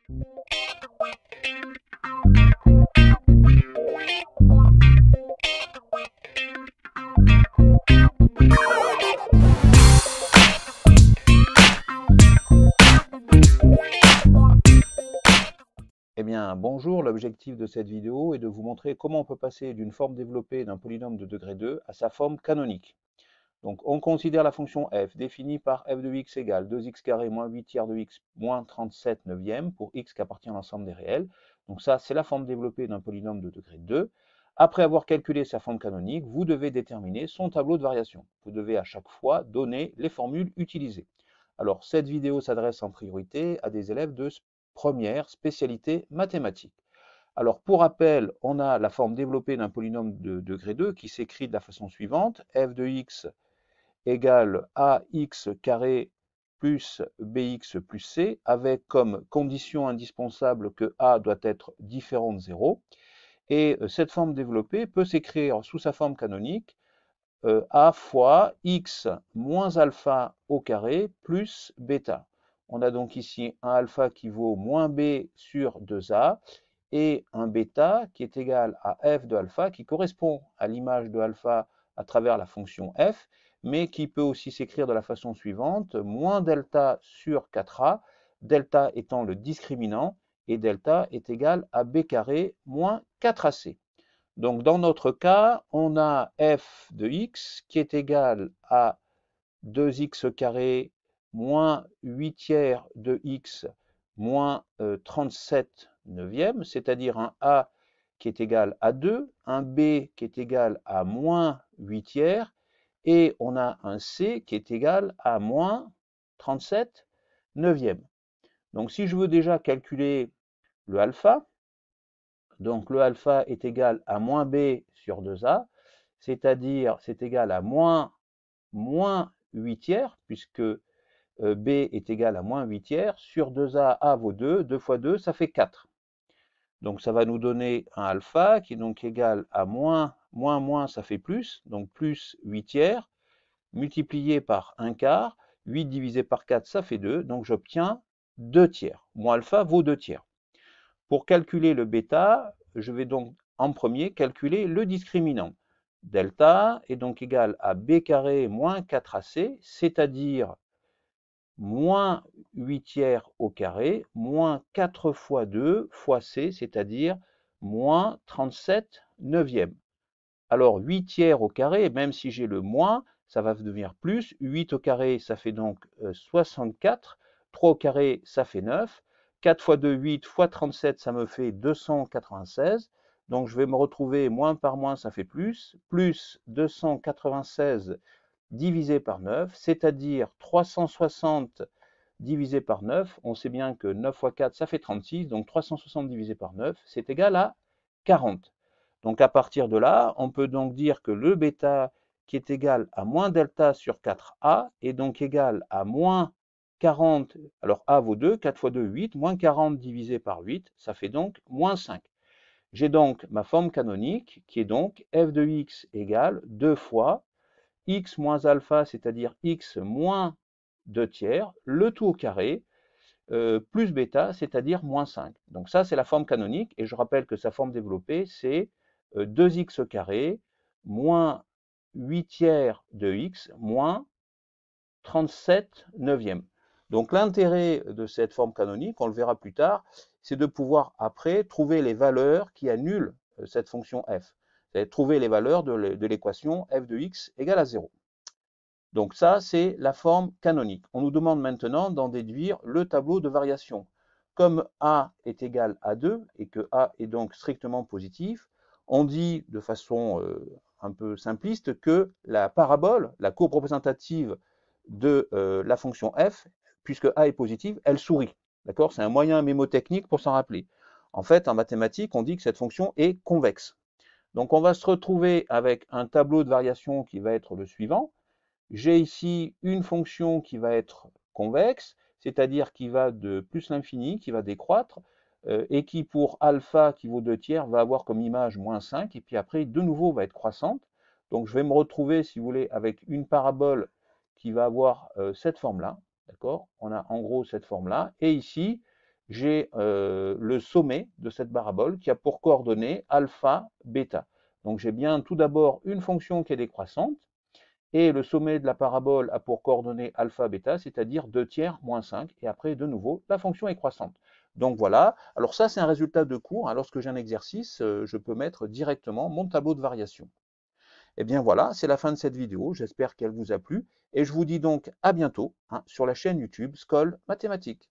Eh bien, bonjour, l'objectif de cette vidéo est de vous montrer comment on peut passer d'une forme développée d'un polynôme de degré 2 à sa forme canonique. Donc, on considère la fonction f définie par f de x égale 2x carré moins 8 tiers de x moins 37 neuvième pour x qui appartient à l'ensemble des réels. Donc ça, c'est la forme développée d'un polynôme de degré 2. Après avoir calculé sa forme canonique, vous devez déterminer son tableau de variation. Vous devez à chaque fois donner les formules utilisées. Alors, cette vidéo s'adresse en priorité à des élèves de première spécialité mathématiques. Alors, pour rappel, on a la forme développée d'un polynôme de degré 2 qui s'écrit de la façon suivante. F de x égale ax carré plus bx plus c, avec comme condition indispensable que a doit être différent de 0. Et cette forme développée peut s'écrire sous sa forme canonique a fois x moins alpha au carré plus bêta. On a donc ici un alpha qui vaut moins b sur 2a et un bêta qui est égal à f de alpha qui correspond à l'image de alpha à travers la fonction f, mais qui peut aussi s'écrire de la façon suivante, moins delta sur 4a, delta étant le discriminant, et delta est égal à b carré moins 4ac. Donc dans notre cas, on a f de x qui est égal à 2x carré moins 8 tiers de x moins 37 neuvième, c'est-à-dire un a qui est égal à 2, un b qui est égal à moins 8 tiers, et on a un c qui est égal à moins 37 neuvième. Donc si je veux déjà calculer le alpha, donc le alpha est égal à moins b sur 2a, c'est-à-dire c'est égal à moins 8 tiers, puisque b est égal à moins 8 tiers, sur 2a, a vaut 2, 2 fois 2, ça fait 4. Donc ça va nous donner un alpha qui est donc égal à moins, ça fait plus, donc plus 8 tiers, multiplié par 1 quart, 8 divisé par 4, ça fait 2, donc j'obtiens 2 tiers. Mon alpha vaut 2 tiers. Pour calculer le bêta, je vais donc en premier calculer le discriminant. Delta est donc égal à b carré moins 4ac, c'est-à-dire moins 8 tiers au carré, moins 4 fois 2 fois c, c'est-à-dire moins 37 neuvième. Alors 8 tiers au carré, même si j'ai le moins, ça va devenir plus. 8 au carré, ça fait donc 64. 3 au carré, ça fait 9. 4 fois 2, 8 fois 37, ça me fait 296. Donc je vais me retrouver moins par moins, ça fait plus 296 divisé par 9, c'est-à-dire 360 divisé par 9. On sait bien que 9 fois 4, ça fait 36. Donc 360 divisé par 9, c'est égal à 40. Donc à partir de là, on peut donc dire que le bêta qui est égal à moins delta sur 4a est donc égal à moins 40, alors a vaut 2, 4 fois 2, 8, moins 40 divisé par 8, ça fait donc moins 5. J'ai donc ma forme canonique qui est donc f de x égale 2 fois x moins alpha, c'est-à-dire x moins 2 tiers, le tout au carré, plus bêta, c'est-à-dire moins 5. Donc ça, c'est la forme canonique, et je rappelle que sa forme développée, c'est 2x carré moins 8 tiers de x moins 37 neuvième. Donc l'intérêt de cette forme canonique, on le verra plus tard, c'est de pouvoir après trouver les valeurs qui annulent cette fonction f. C'est trouver les valeurs de l'équation f de x égale à 0. Donc ça, c'est la forme canonique. On nous demande maintenant d'en déduire le tableau de variation. Comme a est égal à 2 et que a est donc strictement positif, on dit de façon un peu simpliste que la parabole, la courbe représentative de la fonction f, puisque a est positive, elle sourit. D'accord? C'est un moyen mémotechnique pour s'en rappeler. En fait, en mathématiques, on dit que cette fonction est convexe. Donc on va se retrouver avec un tableau de variation qui va être le suivant. J'ai ici une fonction qui va être convexe, c'est-à-dire qui va de plus l'infini, qui va décroître, et qui pour alpha qui vaut 2 tiers va avoir comme image moins 5, et puis après de nouveau va être croissante. Donc je vais me retrouver, si vous voulez, avec une parabole qui va avoir cette forme-là, d'accord? On a en gros cette forme-là, et ici, j'ai le sommet de cette parabole qui a pour coordonnées alpha, bêta. Donc j'ai bien tout d'abord une fonction qui est décroissante, et le sommet de la parabole a pour coordonnées alpha, bêta, c'est-à-dire 2 tiers moins 5, et après, de nouveau, la fonction est croissante. Donc voilà, alors ça c'est un résultat de cours. Lorsque j'ai un exercice, je peux mettre directement mon tableau de variation. Et bien voilà, c'est la fin de cette vidéo, j'espère qu'elle vous a plu, et je vous dis donc à bientôt sur la chaîne YouTube Scol Mathématiques.